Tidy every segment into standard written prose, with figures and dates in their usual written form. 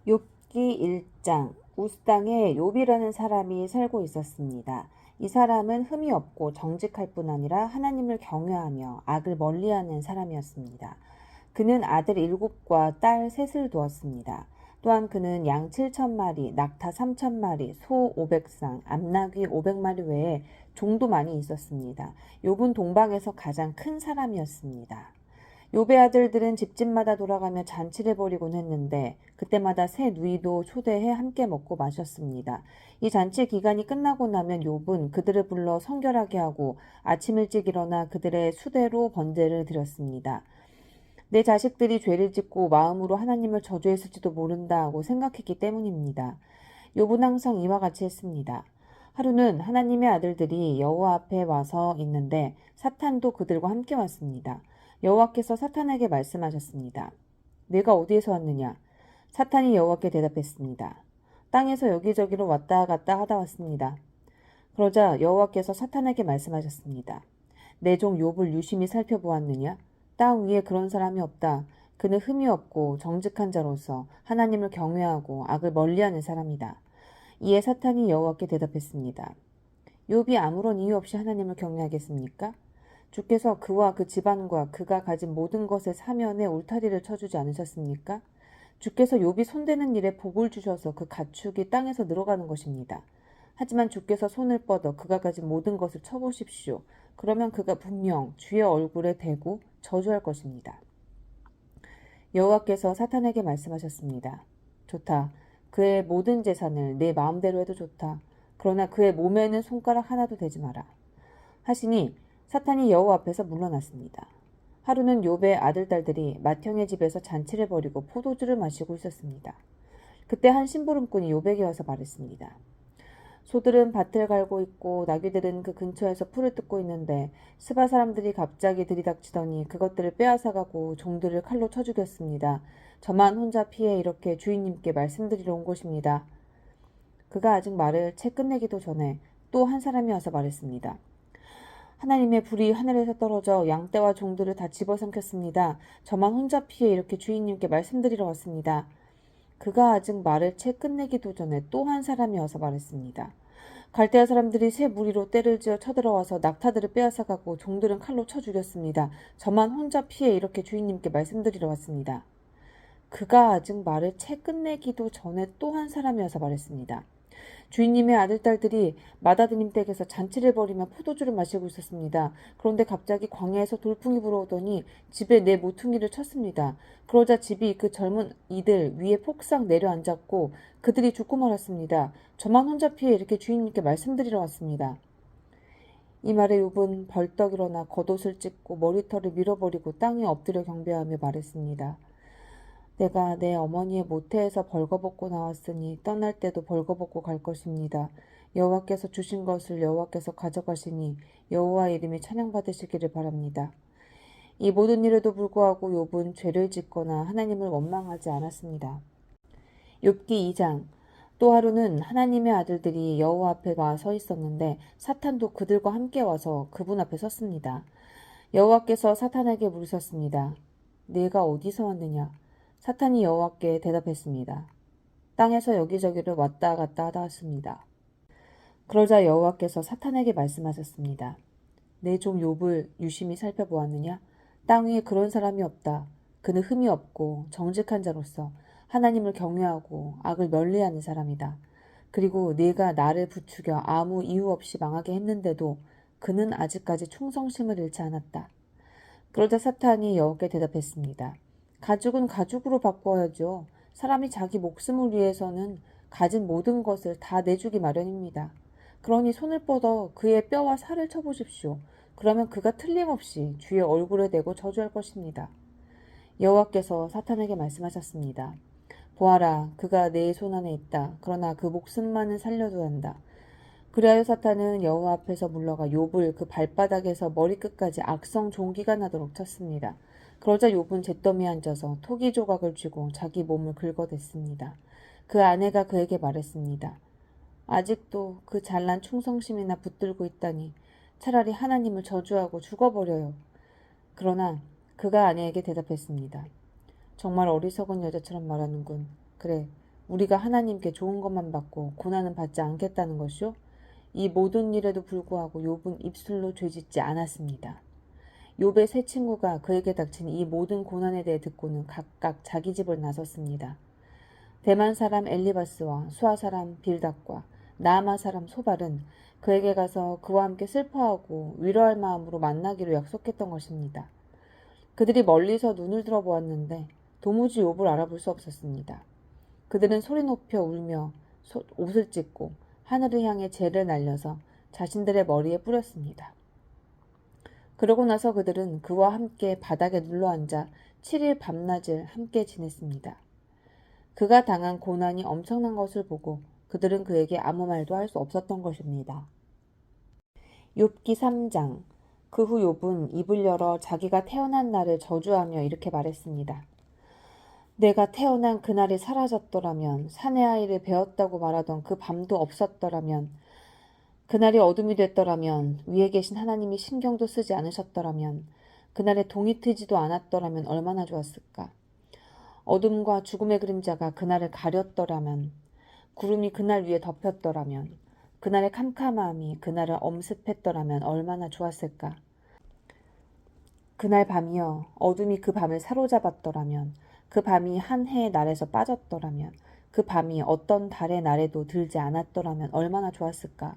욥기 1장. 우스 땅에 욥이라는 사람이 살고 있었습니다. 이 사람은 흠이 없고 정직할 뿐 아니라 하나님을 경외하며 악을 멀리하는 사람이었습니다. 그는 아들 7과 딸 3을 두었습니다. 또한 그는 양 7,000마리, 낙타 3,000마리, 소 500쌍, 암나귀 500마리 외에 종도 많이 있었습니다. 욥은 동방에서 가장 큰 사람이었습니다. 욥의 아들들은 집집마다 돌아가며 잔치를 벌이곤 했는데 그때마다 새 누이도 초대해 함께 먹고 마셨습니다. 이 잔치 기간이 끝나고 나면 욥은 그들을 불러 성결하게 하고 아침 일찍 일어나 그들의 수대로 번제를 드렸습니다. 내 자식들이 죄를 짓고 마음으로 하나님을 저주했을지도 모른다 하고 생각했기 때문입니다. 욥은 항상 이와 같이 했습니다. 하루는 하나님의 아들들이 여호와 앞에 와서 있는데 사탄도 그들과 함께 왔습니다. 여호와께서 사탄에게 말씀하셨습니다. 내가 어디에서 왔느냐? 사탄이 여호와께 대답했습니다. 땅에서 여기저기로 왔다 갔다 하다 왔습니다. 그러자 여호와께서 사탄에게 말씀하셨습니다. 내 종 욥을 유심히 살펴보았느냐? 땅 위에 그런 사람이 없다. 그는 흠이 없고 정직한 자로서 하나님을 경외하고 악을 멀리하는 사람이다. 이에 사탄이 여호와께 대답했습니다. 욥이 아무런 이유 없이 하나님을 경외하겠습니까? 주께서 그와 그 집안과 그가 가진 모든 것의 사면에 울타리를 쳐주지 않으셨습니까? 주께서 욥이 손대는 일에 복을 주셔서 그 가축이 땅에서 늘어가는 것입니다. 하지만 주께서 손을 뻗어 그가 가진 모든 것을 쳐보십시오. 그러면 그가 분명 주의 얼굴에 대고 저주할 것입니다. 여호와께서 사탄에게 말씀하셨습니다. 좋다. 그의 모든 재산을 내 마음대로 해도 좋다. 그러나 그의 몸에는 손가락 하나도 대지 마라. 하시니 사탄이 여호와 앞에서 물러났습니다. 하루는 욥의 아들딸들이 맏형의 집에서 잔치를 벌이고 포도주를 마시고 있었습니다. 그때 한 심부름꾼이 욥에게 와서 말했습니다. 소들은 밭을 갈고 있고 나귀들은 그 근처에서 풀을 뜯고 있는데 스바 사람들이 갑자기 들이닥치더니 그것들을 빼앗아가고 종들을 칼로 쳐 죽였습니다. 저만 혼자 피해 이렇게 주인님께 말씀드리러 온 것입니다. 그가 아직 말을 채 끝내기도 전에 또 한 사람이 와서 말했습니다. 하나님의 불이 하늘에서 떨어져 양떼와 종들을 다 집어삼켰습니다. 저만 혼자 피해 이렇게 주인님께 말씀드리러 왔습니다. 그가 아직 말을 채 끝내기도 전에 또 한 사람이 와서 말했습니다. 갈대아 사람들이 새 무리로 떼를 지어 쳐들어와서 낙타들을 빼앗아가고 종들은 칼로 쳐 죽였습니다. 저만 혼자 피해 이렇게 주인님께 말씀드리러 왔습니다. 그가 아직 말을 채 끝내기도 전에 또 한 사람이 와서 말했습니다. 주인님의 아들딸들이 맏아드님 댁에서 잔치를 벌이며 포도주를 마시고 있었습니다. 그런데 갑자기 광야에서 돌풍이 불어오더니 집에 내 모퉁이를 쳤습니다. 그러자 집이 그 젊은 이들 위에 폭삭 내려앉았고 그들이 죽고 말았습니다. 저만 혼자 피해 이렇게 주인님께 말씀드리러 왔습니다. 이 말에 욥은 벌떡 일어나 겉옷을 찢고 머리털을 밀어버리고 땅에 엎드려 경배하며 말했습니다. 내가 내 어머니의 모태에서 벌거벗고 나왔으니 떠날 때도 벌거벗고 갈 것입니다. 여호와께서 주신 것을 여호와께서 가져가시니 여호와 이름이 찬양받으시기를 바랍니다. 이 모든 일에도 불구하고 욥은 죄를 짓거나 하나님을 원망하지 않았습니다. 욥기 2장. 또 하루는 하나님의 아들들이 여호와 앞에 와 서 있었는데 사탄도 그들과 함께 와서 그분 앞에 섰습니다. 여호와께서 사탄에게 물으셨습니다. 네가 어디서 왔느냐? 사탄이 여호와께 대답했습니다. 땅에서 여기저기를 왔다 갔다 하다 왔습니다. 그러자 여호와께서 사탄에게 말씀하셨습니다. 내 종 욥을 유심히 살펴보았느냐? 땅 위에 그런 사람이 없다. 그는 흠이 없고 정직한 자로서 하나님을 경외하고 악을 멀리하는 사람이다. 그리고 네가 나를 부추겨 아무 이유 없이 망하게 했는데도 그는 아직까지 충성심을 잃지 않았다. 그러자 사탄이 여호와께 대답했습니다. 가죽은 가죽으로 바꿔야죠. 사람이 자기 목숨을 위해서는 가진 모든 것을 다 내주기 마련입니다. 그러니 손을 뻗어 그의 뼈와 살을 쳐보십시오. 그러면 그가 틀림없이 주의 얼굴에 대고 저주할 것입니다. 여호와께서 사탄에게 말씀하셨습니다. 보아라, 그가 내 손 안에 있다. 그러나 그 목숨만은 살려둬야 한다. 그리하여 사탄은 여호와 앞에서 물러가 욥을 그 발바닥에서 머리끝까지 악성 종기가 나도록 쳤습니다. 그러자 욥은 잿더미에 앉아서 토기 조각을 쥐고 자기 몸을 긁어댔습니다. 그 아내가 그에게 말했습니다. 아직도 그 잘난 충성심이나 붙들고 있다니 차라리 하나님을 저주하고 죽어버려요. 그러나 그가 아내에게 대답했습니다. 정말 어리석은 여자처럼 말하는군. 그래, 우리가 하나님께 좋은 것만 받고 고난은 받지 않겠다는 것이요? 이 모든 일에도 불구하고 욥은 입술로 죄짓지 않았습니다. 욥의 세 친구가 그에게 닥친 이 모든 고난에 대해 듣고는 각각 자기 집을 나섰습니다. 대만 사람 엘리바스와 수아 사람 빌닷과 나아마 사람 소발은 그에게 가서 그와 함께 슬퍼하고 위로할 마음으로 만나기로 약속했던 것입니다. 그들이 멀리서 눈을 들어보았는데 도무지 욥을 알아볼 수 없었습니다. 그들은 소리 높여 울며 옷을 찢고 하늘을 향해 재를 날려서 자신들의 머리에 뿌렸습니다. 그러고 나서 그들은 그와 함께 바닥에 눌러앉아 7일 밤낮을 함께 지냈습니다. 그가 당한 고난이 엄청난 것을 보고 그들은 그에게 아무 말도 할 수 없었던 것입니다. 욥기 3장. 그 후 욥은 입을 열어 자기가 태어난 날을 저주하며 이렇게 말했습니다. 내가 태어난 그날이 사라졌더라면, 사내 아이를 베었다고 말하던 그 밤도 없었더라면, 그날이 어둠이 됐더라면, 위에 계신 하나님이 신경도 쓰지 않으셨더라면, 그날에 동이 트지도 않았더라면 얼마나 좋았을까. 어둠과 죽음의 그림자가 그날을 가렸더라면, 구름이 그날 위에 덮였더라면, 그날의 캄캄함이 그날을 엄습했더라면 얼마나 좋았을까. 그날 밤이여, 어둠이 그 밤을 사로잡았더라면, 그 밤이 한 해의 날에서 빠졌더라면, 그 밤이 어떤 달의 날에도 들지 않았더라면 얼마나 좋았을까.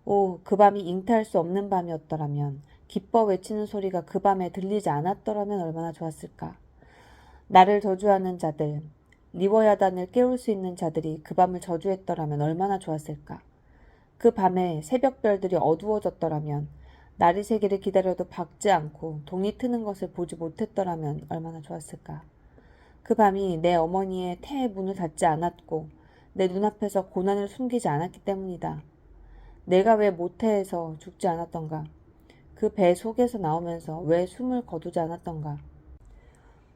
오, 그 밤이 잉태할 수 없는 밤이었더라면, 기뻐 외치는 소리가 그 밤에 들리지 않았더라면 얼마나 좋았을까. 나를 저주하는 자들, 리워야단을 깨울 수 있는 자들이 그 밤을 저주했더라면 얼마나 좋았을까. 그 밤에 새벽별들이 어두워졌더라면, 날이 새기를 기다려도 밝지 않고 동이 트는 것을 보지 못했더라면 얼마나 좋았을까. 그 밤이 내 어머니의 태의 문을 닫지 않았고 내 눈앞에서 고난을 숨기지 않았기 때문이다. 내가 왜 모태에서 죽지 않았던가? 그 배 속에서 나오면서 왜 숨을 거두지 않았던가?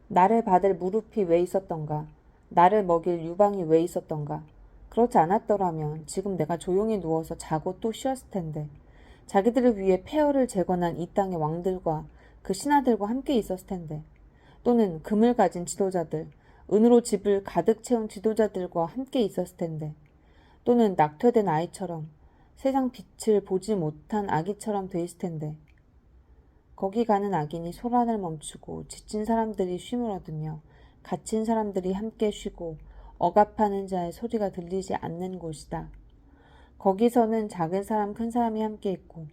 나를 받을 무릎이 왜 있었던가? 나를 먹일 유방이 왜 있었던가? 그렇지 않았더라면 지금 내가 조용히 누워서 자고 또 쉬었을 텐데, 자기들을 위해 폐허를 재건한 이 땅의 왕들과 그 신하들과 함께 있었을 텐데, 또는 금을 가진 지도자들, 은으로 집을 가득 채운 지도자들과 함께 있었을 텐데, 또는 낙태된 아이처럼 세상 빛을 보지 못한 아기처럼 돼 있을 텐데, 거기 가는 악인이 소란을 멈추고 지친 사람들이 쉼을 얻으며 갇힌 사람들이 함께 쉬고 억압하는 자의 소리가 들리지 않는 곳이다. 거기서는 작은 사람 큰 사람이 함께 있고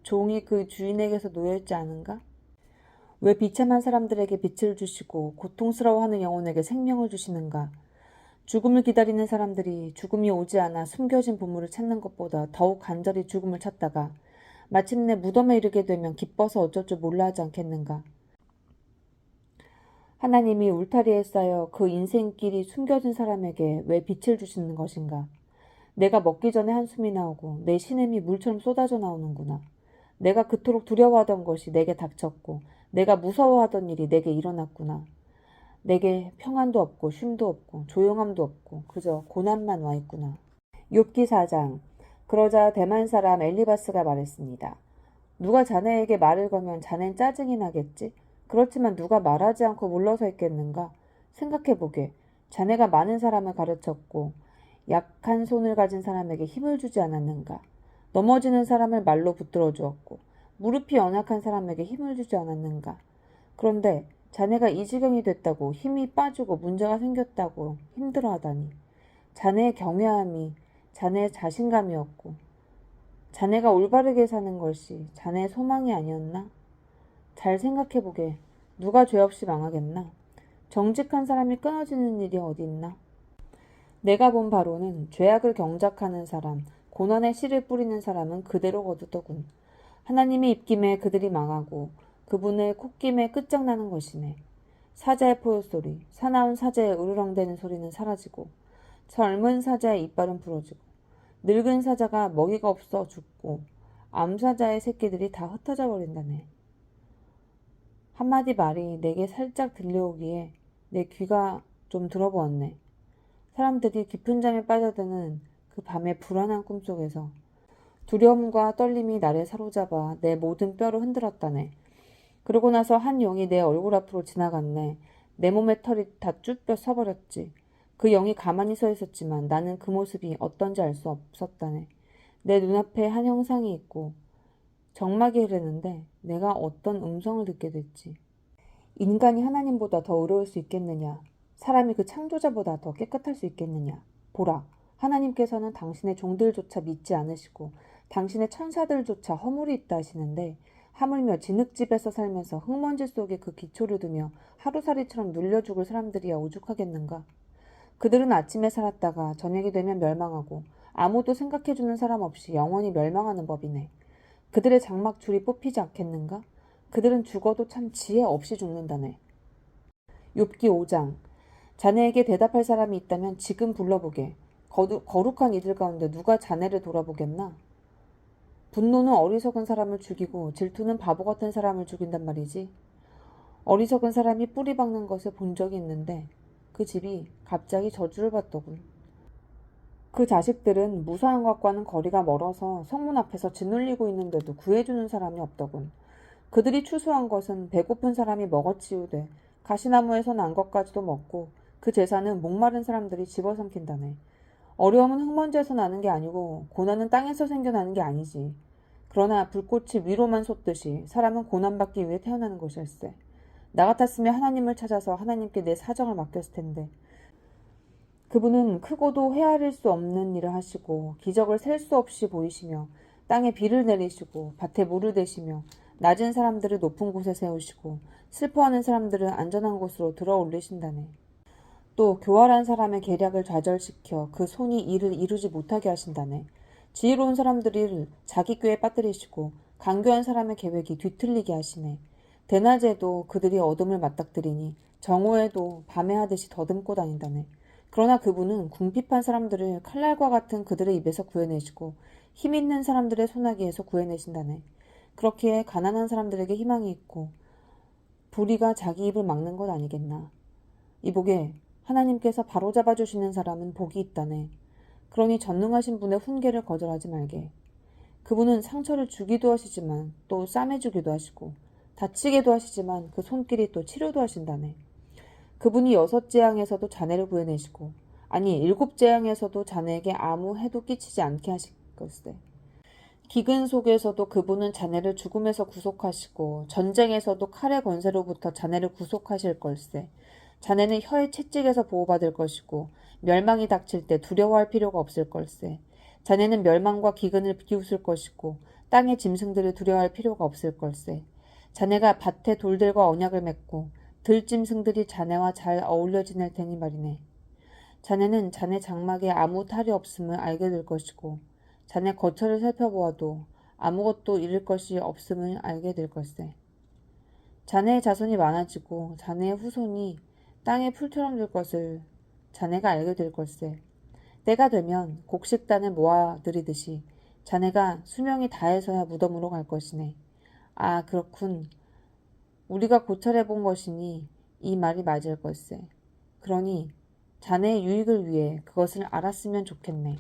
종이 그 주인에게서 놓여있지 않은가? 왜 비참한 사람들에게 빛을 주시고 고통스러워하는 영혼에게 생명을 주시는가? 죽음을 기다리는 사람들이 죽음이 오지 않아 숨겨진 보물을 찾는 것보다 더욱 간절히 죽음을 찾다가 마침내 무덤에 이르게 되면 기뻐서 어쩔 줄 몰라 하지 않겠는가? 하나님이 울타리에 쌓여 그 인생길이 숨겨진 사람에게 왜 빛을 주시는 것인가? 내가 먹기 전에 한숨이 나오고 내 신음이 물처럼 쏟아져 나오는구나. 내가 그토록 두려워하던 것이 내게 닥쳤고 내가 무서워하던 일이 내게 일어났구나. 내게 평안도 없고 쉼도 없고 조용함도 없고 그저 고난만 와 있구나. 욥기 4장. 그러자 대만 사람 엘리바스가 말했습니다. 누가 자네에게 말을 걸면 자넨 짜증이 나겠지? 그렇지만 누가 말하지 않고 물러서 있겠는가? 생각해보게. 자네가 많은 사람을 가르쳤고 약한 손을 가진 사람에게 힘을 주지 않았는가? 넘어지는 사람을 말로 붙들어 주었고 무릎이 연약한 사람에게 힘을 주지 않았는가? 그런데 자네가 이 지경이 됐다고 힘이 빠지고 문제가 생겼다고 힘들어하다니. 자네의 경외함이 자네의 자신감이었고 자네가 올바르게 사는 것이 자네의 소망이 아니었나? 잘 생각해보게. 누가 죄 없이 망하겠나? 정직한 사람이 끊어지는 일이 어디 있나? 내가 본 바로는 죄악을 경작하는 사람, 고난의 씨를 뿌리는 사람은 그대로 거두더군. 하나님의 입김에 그들이 망하고 그분의 콧김에 끝장나는 것이네. 사자의 포효소리, 사나운 사자의 으르렁대는 소리는 사라지고 젊은 사자의 이빨은 부러지고 늙은 사자가 먹이가 없어 죽고 암사자의 새끼들이 다 흩어져 버린다네. 한마디 말이 내게 살짝 들려오기에 내 귀가 좀 들어보았네. 사람들이 깊은 잠에 빠져드는 그 밤의 불안한 꿈속에서 두려움과 떨림이 나를 사로잡아 내 모든 뼈를 흔들었다네. 그러고 나서 한 용이 내 얼굴 앞으로 지나갔네. 내 몸의 털이 다 쭈뼛 서버렸지. 그 영이 가만히 서 있었지만 나는 그 모습이 어떤지 알 수 없었다네. 내 눈앞에 한 형상이 있고 정막이 흐르는데 내가 어떤 음성을 듣게 됐지. 인간이 하나님보다 더 의로울 수 있겠느냐? 사람이 그 창조자보다 더 깨끗할 수 있겠느냐? 보라, 하나님께서는 당신의 종들조차 믿지 않으시고 당신의 천사들조차 허물이 있다 하시는데 하물며 진흙집에서 살면서 흙먼지 속에 그 기초를 두며 하루살이처럼 눌려 죽을 사람들이야 오죽하겠는가? 그들은 아침에 살았다가 저녁이 되면 멸망하고 아무도 생각해주는 사람 없이 영원히 멸망하는 법이네. 그들의 장막 줄이 뽑히지 않겠는가? 그들은 죽어도 참 지혜 없이 죽는다네. 욥기 5장. 자네에게 대답할 사람이 있다면 지금 불러보게. 거룩한 이들 가운데 누가 자네를 돌아보겠나? 분노는 어리석은 사람을 죽이고 질투는 바보 같은 사람을 죽인단 말이지. 어리석은 사람이 뿌리 박는 것을 본 적이 있는데 그 집이 갑자기 저주를 받더군. 그 자식들은 무사한 것과는 거리가 멀어서 성문 앞에서 짓눌리고 있는데도 구해주는 사람이 없더군. 그들이 추수한 것은 배고픈 사람이 먹어치우되 가시나무에서 난 것까지도 먹고 그 재산은 목마른 사람들이 집어삼킨다네. 어려움은 흙먼지에서 나는 게 아니고 고난은 땅에서 생겨나는 게 아니지. 그러나 불꽃이 위로만 솟듯이 사람은 고난받기 위해 태어나는 것일세. 나 같았으면 하나님을 찾아서 하나님께 내 사정을 맡겼을 텐데 그분은 크고도 헤아릴 수 없는 일을 하시고 기적을 셀 수 없이 보이시며 땅에 비를 내리시고 밭에 물을 대시며 낮은 사람들을 높은 곳에 세우시고 슬퍼하는 사람들을 안전한 곳으로 들어 올리신다네. 또 교활한 사람의 계략을 좌절시켜 그 손이 일을 이루지 못하게 하신다네. 지혜로운 사람들을 자기 꾀에 빠뜨리시고 강교한 사람의 계획이 뒤틀리게 하시네. 대낮에도 그들이 어둠을 맞닥뜨리니 정오에도 밤에 하듯이 더듬고 다닌다네. 그러나 그분은 궁핍한 사람들을 칼날과 같은 그들의 입에서 구해내시고 힘 있는 사람들의 소나기에서 구해내신다네. 그렇기에 가난한 사람들에게 희망이 있고 불의가 자기 입을 막는 것 아니겠나. 이보게 하나님께서 바로잡아 주시는 사람은 복이 있다네. 그러니 전능하신 분의 훈계를 거절하지 말게. 그분은 상처를 주기도 하시지만 또 싸매주기도 하시고 다치게도 하시지만 그 손길이 또 치료도 하신다네. 그분이 6재앙에서도 자네를 구해내시고 아니 7재앙에서도 자네에게 아무 해도 끼치지 않게 하실 것세. 기근 속에서도 그분은 자네를 죽음에서 구속하시고 전쟁에서도 칼의 권세로부터 자네를 구속하실 걸세. 자네는 혀의 채찍에서 보호받을 것이고 멸망이 닥칠 때 두려워할 필요가 없을 걸세. 자네는 멸망과 기근을 비웃을 것이고 땅의 짐승들을 두려워할 필요가 없을 걸세. 자네가 밭의 돌들과 언약을 맺고 들짐승들이 자네와 잘 어울려 지낼 테니 말이네. 자네는 자네 장막에 아무 탈이 없음을 알게 될 것이고 자네 거처를 살펴보아도 아무것도 잃을 것이 없음을 알게 될 걸세. 자네의 자손이 많아지고 자네의 후손이 땅의 풀처럼 될 것을 자네가 알게 될 걸세. 때가 되면 곡식단을 모아들이듯이 자네가 수명이 다해서야 무덤으로 갈 것이네. 아, 그렇군. 우리가 고찰해본 것이니 이 말이 맞을 걸세. 그러니 자네의 유익을 위해 그것을 알았으면 좋겠네.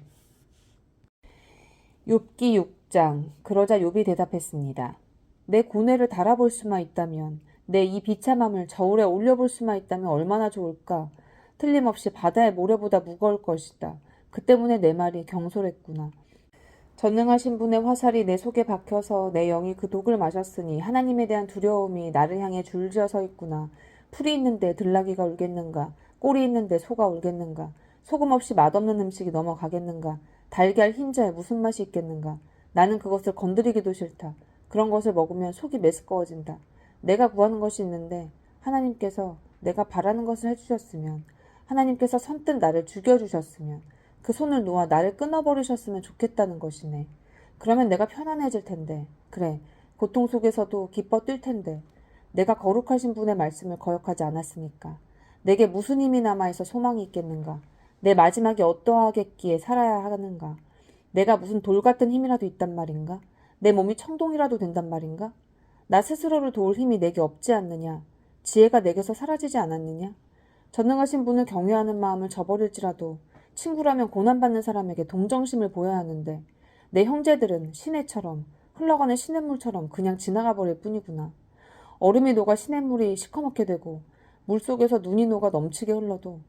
욥기 6장. 그러자 욥이 대답했습니다. 내 고뇌를 달아볼 수만 있다면, 내 이 비참함을 저울에 올려볼 수만 있다면 얼마나 좋을까. 틀림없이 바다의 모래보다 무거울 것이다. 그 때문에 내 말이 경솔했구나. 전능하신 분의 화살이 내 속에 박혀서 내 영이 그 독을 마셨으니 하나님에 대한 두려움이 나를 향해 줄지어 서 있구나. 풀이 있는데 들나귀가 울겠는가? 꼴이 있는데 소가 울겠는가? 소금 없이 맛없는 음식이 넘어가겠는가? 달걀 흰자에 무슨 맛이 있겠는가? 나는 그것을 건드리기도 싫다. 그런 것을 먹으면 속이 메스꺼워진다. 내가 구하는 것이 있는데 하나님께서 내가 바라는 것을 해주셨으면, 하나님께서 선뜻 나를 죽여주셨으면, 그 손을 놓아 나를 끊어버리셨으면 좋겠다는 것이네. 그러면 내가 편안해질 텐데, 그래, 고통 속에서도 기뻐 뛸 텐데, 내가 거룩하신 분의 말씀을 거역하지 않았으니까. 내게 무슨 힘이 남아있어 소망이 있겠는가? 내 마지막이 어떠하겠기에 살아야 하는가? 내가 무슨 돌 같은 힘이라도 있단 말인가? 내 몸이 청동이라도 된단 말인가? 나 스스로를 도울 힘이 내게 없지 않느냐? 지혜가 내게서 사라지지 않았느냐? 전능하신 분을 경외하는 마음을 저버릴지라도 친구라면 고난받는 사람에게 동정심을 보여야 하는데 내 형제들은 시내처럼 흘러가는 시냇물처럼 그냥 지나가 버릴 뿐이구나. 얼음이 녹아 시냇물이 시커멓게 되고 물속에서 눈이 녹아 넘치게 흘러도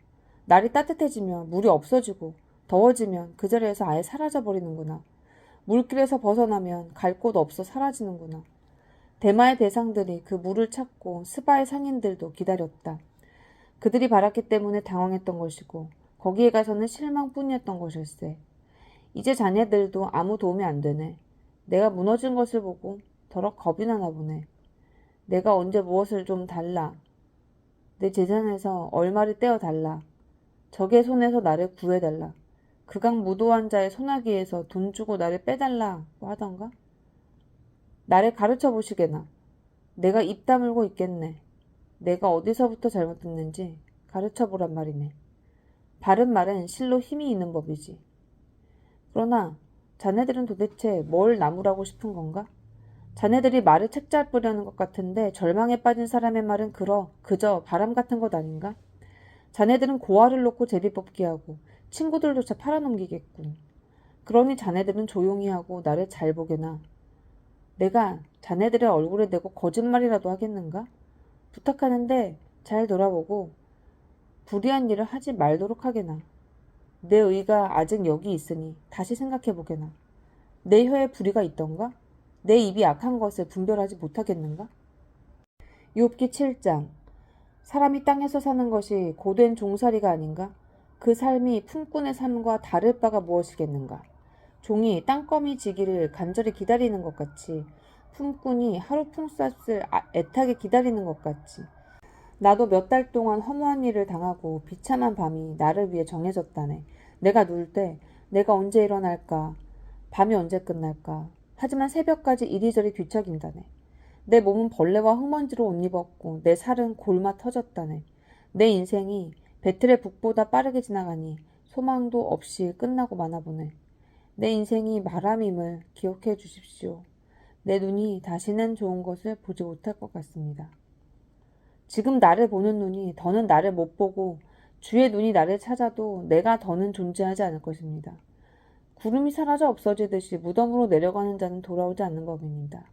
날이 따뜻해지면 물이 없어지고 더워지면 그 자리에서 아예 사라져버리는구나. 물길에서 벗어나면 갈 곳 없어 사라지는구나. 대마의 대상들이 그 물을 찾고 스바의 상인들도 기다렸다. 그들이 바랐기 때문에 당황했던 것이고 거기에 가서는 실망뿐이었던 것일세. 이제 자네들도 아무 도움이 안 되네. 내가 무너진 것을 보고 더러 겁이 나나 보네. 내가 언제 무엇을 좀 달라. 내 재산에서 얼마를 떼어달라. 적의 손에서 나를 구해달라. 극악 무도한 자의 소나기에서 돈 주고 나를 빼달라고 하던가? 나를 가르쳐 보시게나. 내가 입 다물고 있겠네. 내가 어디서부터 잘못했는지 가르쳐 보란 말이네. 바른 말은 실로 힘이 있는 법이지. 그러나 자네들은 도대체 뭘 나무라고 싶은 건가? 자네들이 말을 책잘 뿌려는 것 같은데 절망에 빠진 사람의 말은 그저 바람 같은 것 아닌가? 자네들은 고아를 놓고 제비 뽑기 하고 친구들조차 팔아넘기겠군. 그러니 자네들은 조용히 하고 나를 잘 보게나. 내가 자네들의 얼굴에 대고 거짓말이라도 하겠는가? 부탁하는데 잘 돌아보고 불의한 일을 하지 말도록 하게나. 내 의가 아직 여기 있으니 다시 생각해보게나. 내 혀에 불의가 있던가? 내 입이 악한 것을 분별하지 못하겠는가? 욥기 7장. 사람이 땅에서 사는 것이 고된 종살이가 아닌가? 그 삶이 품꾼의 삶과 다를 바가 무엇이겠는가? 종이 땅거미 지기를 간절히 기다리는 것 같이 품꾼이 하루 품삯을 애타게 기다리는 것 같이 나도 몇 달 동안 허무한 일을 당하고 비참한 밤이 나를 위해 정해졌다네. 내가 누울 때 내가 언제 일어날까? 밤이 언제 끝날까? 하지만 새벽까지 이리저리 뒤척인다네. 내 몸은 벌레와 흙먼지로 옷 입었고 내 살은 골마 터졌다네. 내 인생이 배틀의 북보다 빠르게 지나가니 소망도 없이 끝나고 마나 보네. 내 인생이 바람임을 기억해 주십시오. 내 눈이 다시는 좋은 것을 보지 못할 것 같습니다. 지금 나를 보는 눈이 더는 나를 못 보고 주의 눈이 나를 찾아도 내가 더는 존재하지 않을 것입니다. 구름이 사라져 없어지듯이 무덤으로 내려가는 자는 돌아오지 않는 법입니다.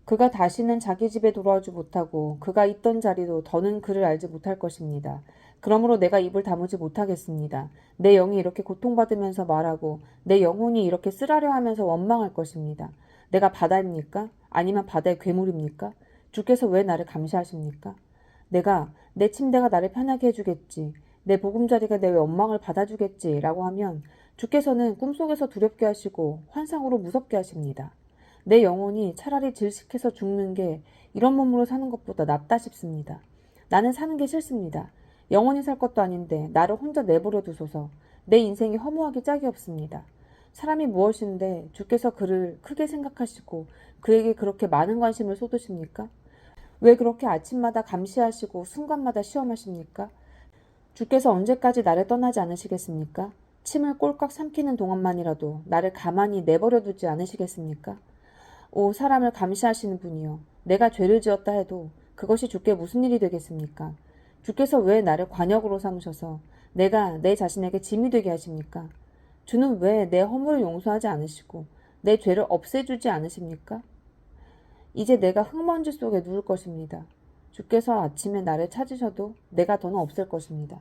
그가 다시는 자기 집에 돌아오지 못하고 그가 있던 자리도 더는 그를 알지 못할 것입니다. 그러므로 내가 입을 다무지 못하겠습니다. 내 영이 이렇게 고통받으면서 말하고 내 영혼이 이렇게 쓰라려 하면서 원망할 것입니다. 내가 바다입니까? 아니면 바다의 괴물입니까? 주께서 왜 나를 감시하십니까? 내 침대가 나를 편하게 해주겠지. 내 보금자리가 내 원망을 받아주겠지. 라고 하면 주께서는 꿈속에서 두렵게 하시고 환상으로 무섭게 하십니다. 내 영혼이 차라리 질식해서 죽는 게 이런 몸으로 사는 것보다 낫다 싶습니다. 나는 사는 게 싫습니다. 영원히 살 것도 아닌데 나를 혼자 내버려 두소서. 내 인생이 허무하기 짝이 없습니다. 사람이 무엇인데 주께서 그를 크게 생각하시고 그에게 그렇게 많은 관심을 쏟으십니까? 왜 그렇게 아침마다 감시하시고 순간마다 시험하십니까? 주께서 언제까지 나를 떠나지 않으시겠습니까? 침을 꼴깍 삼키는 동안만이라도 나를 가만히 내버려 두지 않으시겠습니까? 오 사람을 감시하시는 분이여, 내가 죄를 지었다 해도 그것이 주께 무슨 일이 되겠습니까? 주께서 왜 나를 관역으로 삼으셔서 내가 내 자신에게 짐이 되게 하십니까? 주는 왜 내 허물을 용서하지 않으시고 내 죄를 없애주지 않으십니까? 이제 내가 흙먼지 속에 누울 것입니다. 주께서 아침에 나를 찾으셔도 내가 더는 없을 것입니다.